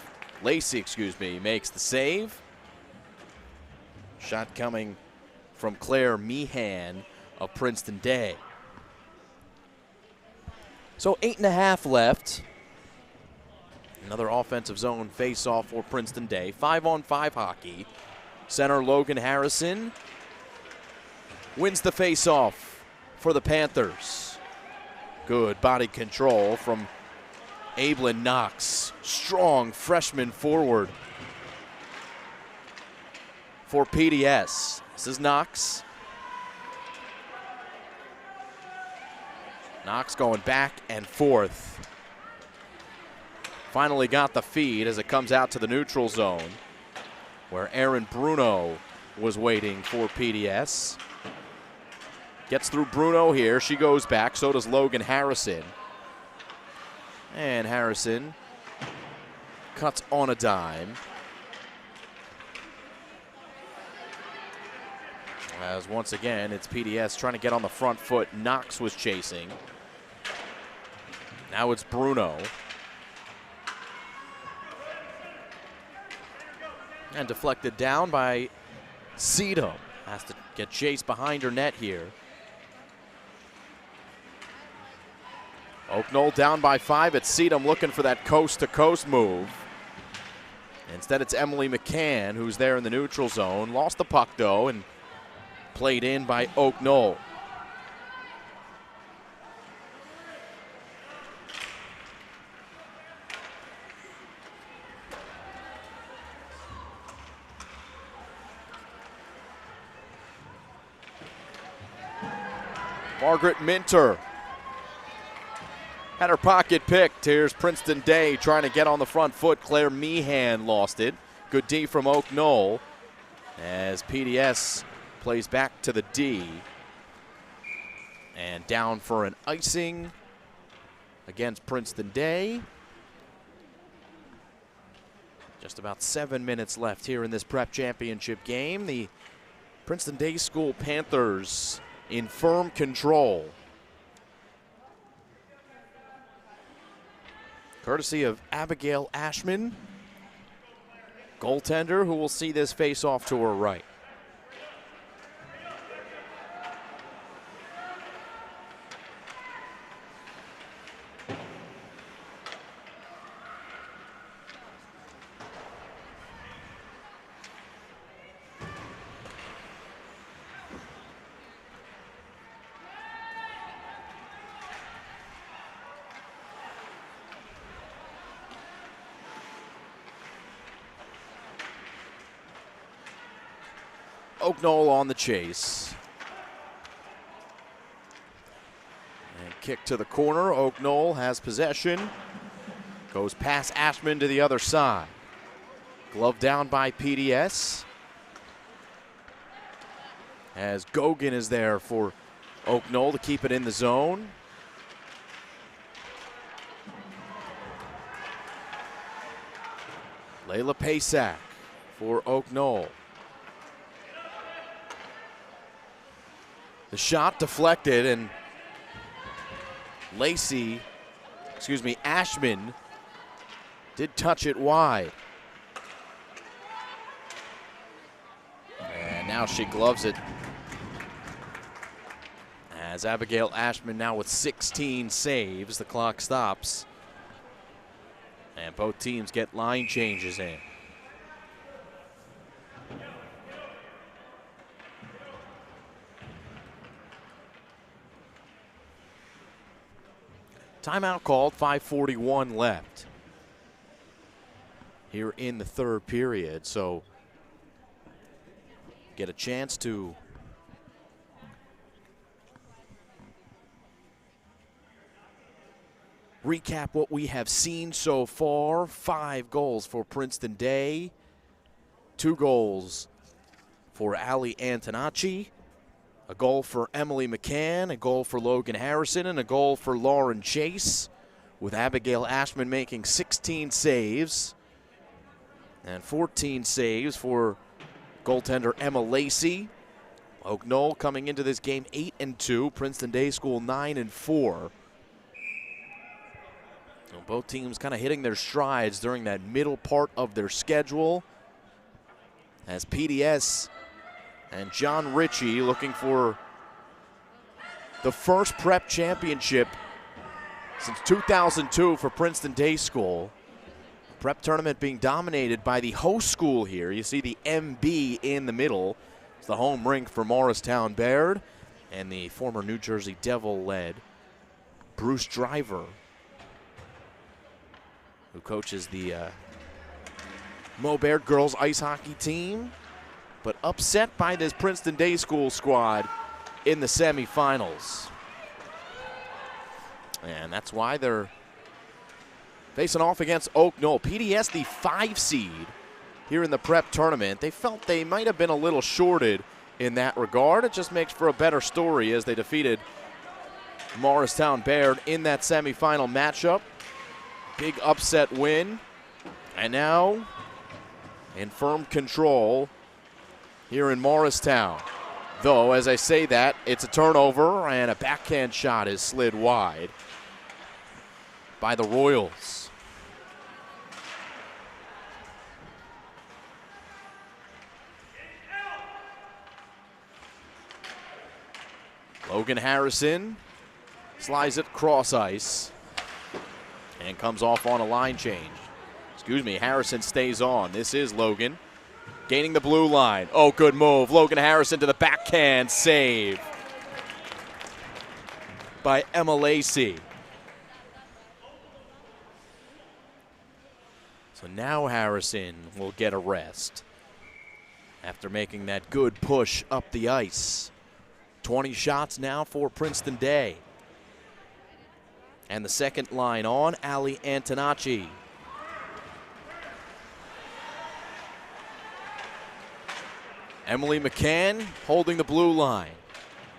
Shot coming from Claire Meehan of Princeton Day. So 8.5 left. Another offensive zone face-off for Princeton Day. 5-on-5 hockey. Center Logan Harrison wins the face-off for the Panthers. Good body control from Ablin Knox. Strong freshman forward for PDS. This is Knox. Knox going back and forth. Finally got the feed as it comes out to the neutral zone where Erin Bruno was waiting for PDS. Gets through Bruno here. She goes back. So does Logan Harrison. And Harrison cuts on a dime. As once again, it's PDS trying to get on the front foot. Knox was chasing. Now it's Bruno. And deflected down by Seedham. Has to get chased behind her net here. Oak Knoll down by 5 at Sedum, looking for that coast-to-coast move. Instead, it's Emily McCann who's there in the neutral zone. Lost the puck, though, and played in by Oak Knoll. Margaret Minter had her pocket picked. Here's Princeton Day trying to get on the front foot. Claire Meehan lost it. Good D from Oak Knoll as PDS plays back to the D. And down for an icing against Princeton Day. Just about 7 minutes left here in this prep championship game. The Princeton Day School Panthers in firm control. Courtesy of Abigail Ashman, goaltender, who will see this face off to her right. Oak Knoll on the chase. And kick to the corner. Oak Knoll has possession. Goes past Ashman to the other side. Glove down by PDS. As Gogan is there for Oak Knoll to keep it in the zone. Layla Pasak for Oak Knoll. The shot deflected, and Ashman did touch it wide. And now she gloves it. As Abigail Ashman now with 16 saves, the clock stops. And both teams get line changes in. Timeout called, 5:41 left here in the third period. So get a chance to recap what we have seen so far. 5 goals for Princeton Day, 2 goals for Ali Antonacci, a goal for Emily McCann, a goal for Logan Harrison, and a goal for Lauren Chase, with Abigail Ashman making 16 saves and 14 saves for goaltender Emma Lacey. Oak Knoll coming into this game 8-2, Princeton Day School 9-4. So both teams kind of hitting their strides during that middle part of their schedule, as PDS and John Ritchie looking for the first prep championship since 2002 for Princeton Day School. Prep tournament being dominated by the host school here. You see the MB in the middle. It's the home rink for Morristown Baird, and the former New Jersey Devil-led Bruce Driver, who coaches the Mo Baird girls ice hockey team, but upset by this Princeton Day School squad in the semifinals. And that's why they're facing off against Oak Knoll. PDS, the 5 seed here in the prep tournament. They felt they might have been a little shorted in that regard. It just makes for a better story as they defeated Morristown Baird in that semifinal matchup. Big upset win. And now in firm control here in Morristown. Though, as I say that, it's a turnover and a backhand shot is slid wide by the Royals. Logan Harrison slides it cross ice. and comes off on a line change. Harrison stays on. This is Logan gaining the blue line. Oh, good move. Logan Harrison to the backhand save by Emma Lacey. So now Harrison will get a rest after making that good push up the ice. 20 shots now for Princeton Day. And the second line on, Ali Antonacci. Emily McCann holding the blue line.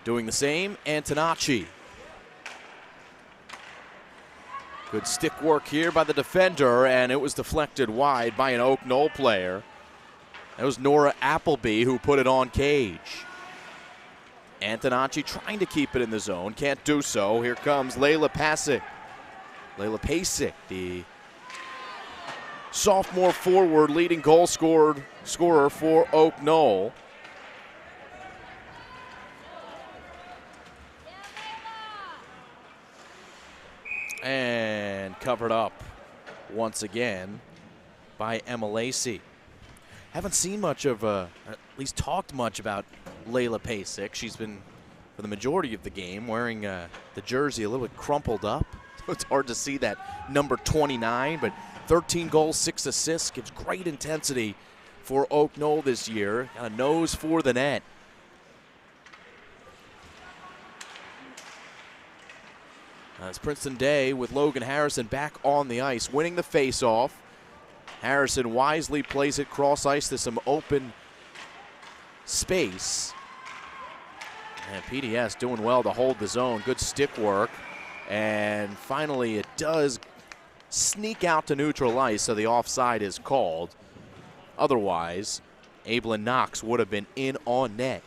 Doing the same, Antonacci. Good stick work here by the defender, and it was deflected wide by an Oak Knoll player. That was Nora Appleby who put it on cage. Antonacci trying to keep it in the zone, can't do so. Here comes Layla Pasic. Layla Pasic, the sophomore forward, leading goal scorer for Oak Knoll. And covered up once again by Emma Lacey. Haven't seen much of, at least talked much about Layla Pasic. She's been, for the majority of the game, wearing the jersey a little bit crumpled up. So it's hard to see that number 29, but 13 goals, 6 assists, gives great intensity for Oak Knoll this year. Got a nose for the net. It's Princeton Day with Logan Harrison back on the ice, winning the faceoff. Harrison wisely plays it cross ice to some open space. And PDS doing well to hold the zone. Good stick work. And finally it does sneak out to neutral ice, so the offside is called. Otherwise, Ablin Knox would have been in on net.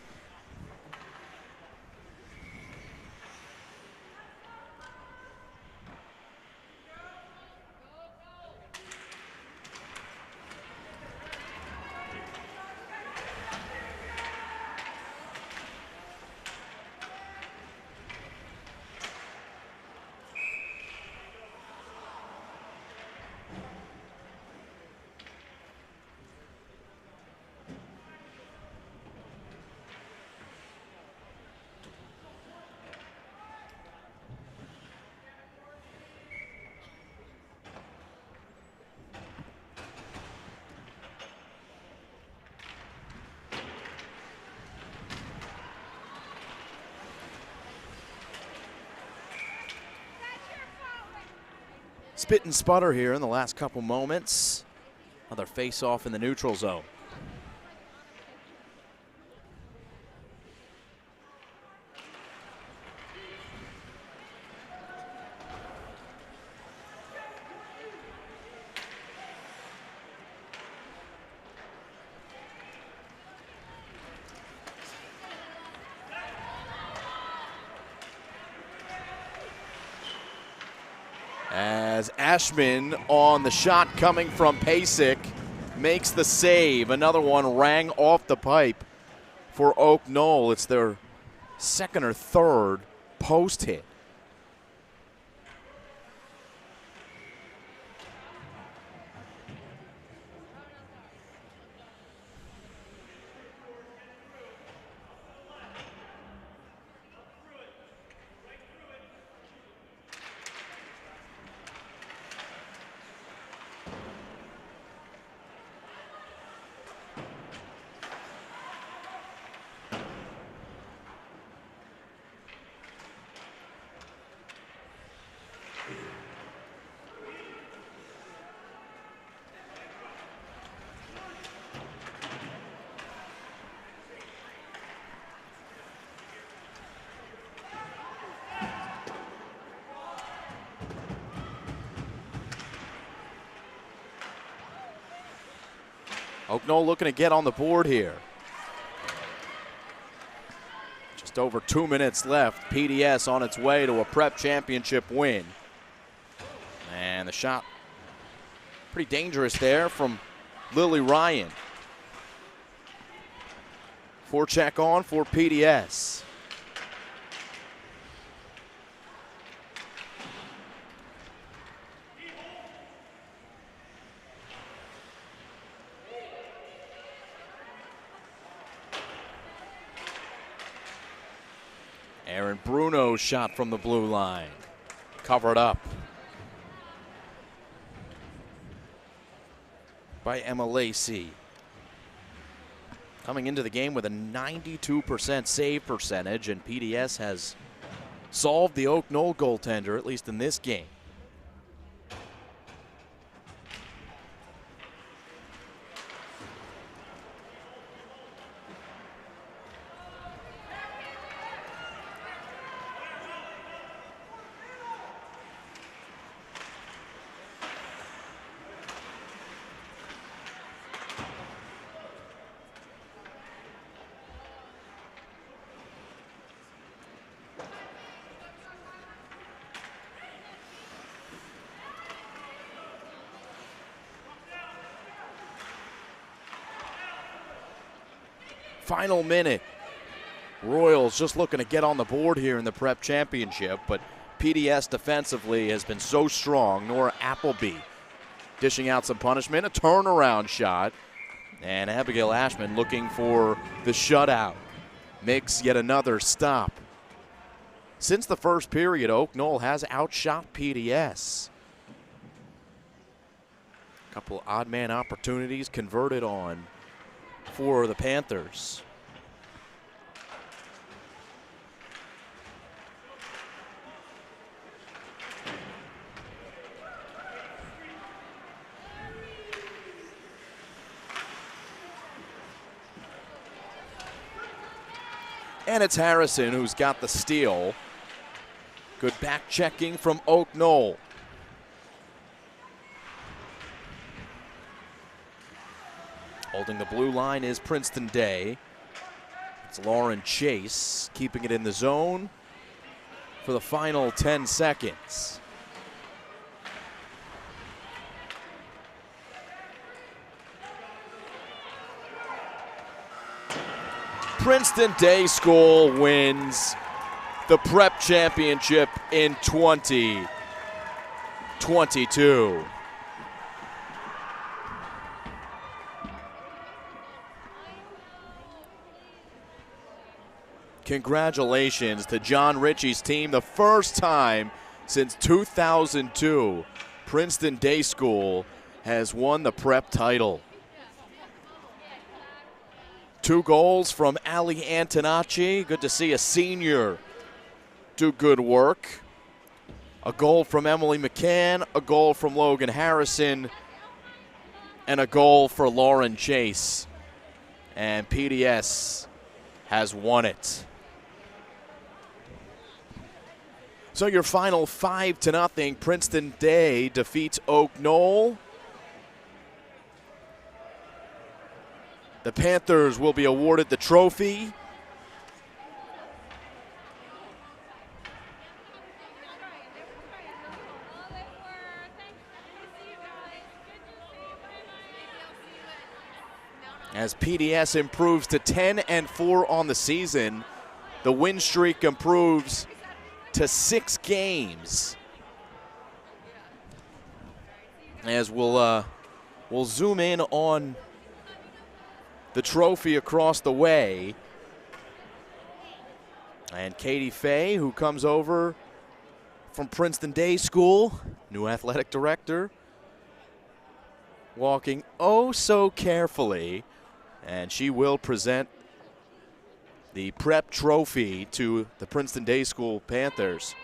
Spit and sputter here in the last couple moments. Another face-off in the neutral zone. As Ashman on the shot coming from Pasic makes the save. Another one rang off the pipe for Oak Knoll. It's their second or third post hit. Oak Knoll looking to get on the board here. Just over 2 minutes left. PDS on its way to a prep championship win. And the shot pretty dangerous there from Lily Ryan. Forecheck on for PDS. Aaron Bruno's shot from the blue line. Covered up by Emma Lacey. Coming into the game with a 92% save percentage, and PDS has solved the Oak Knoll goaltender, at least in this game. Final minute. Royals just looking to get on the board here in the Prep Championship, but PDS defensively has been so strong. Nora Appleby dishing out some punishment, a turnaround shot, and Abigail Ashman looking for the shutout. Makes yet another stop. Since the first period, Oak Knoll has outshot PDS. A couple odd man opportunities converted on for the Panthers. And it's Harrison who's got the steal. Good back checking from Oak Knoll. Holding the blue line is Princeton Day. It's Lauren Chase keeping it in the zone for the final 10 seconds. Princeton Day School wins the Prep Championship in 2022. Congratulations to John Ritchie's team. The first time since 2002, Princeton Day School has won the Prep title. 2 goals from Ali Antonacci. Good to see a senior do good work. A goal from Emily McCann, a goal from Logan Harrison, and a goal for Lauren Chase. And PDS has won it. So your final 5-0, Princeton Day defeats Oak Knoll. The Panthers will be awarded the trophy. As PDS improves to 10-4 on the season, the win streak improves to 6 games. As we'll zoom in on the trophy across the way. And Katie Fay, who comes over from Princeton Day School, new athletic director, walking oh so carefully, and she will present the Prep trophy to the Princeton Day School Panthers.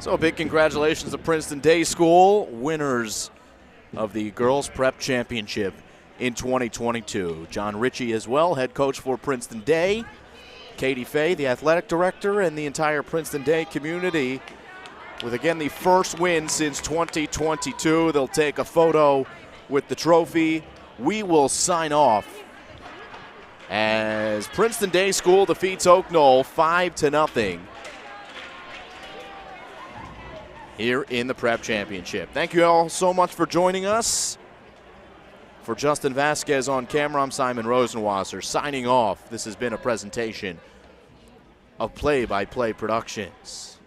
So big congratulations to Princeton Day School, winners of the Girls Prep Championship in 2022. John Ritchie as well, head coach for Princeton Day. Katie Fay, the athletic director, and the entire Princeton Day community with, again, the first win since 2022. They'll take a photo with the trophy. We will sign off as Princeton Day School defeats Oak Knoll 5-0 here in the Prep Championship. Thank you all so much for joining us. For Justin Vasquez on camera, I'm Simon Rosenwasser signing off. This has been a presentation of Play by Play Productions.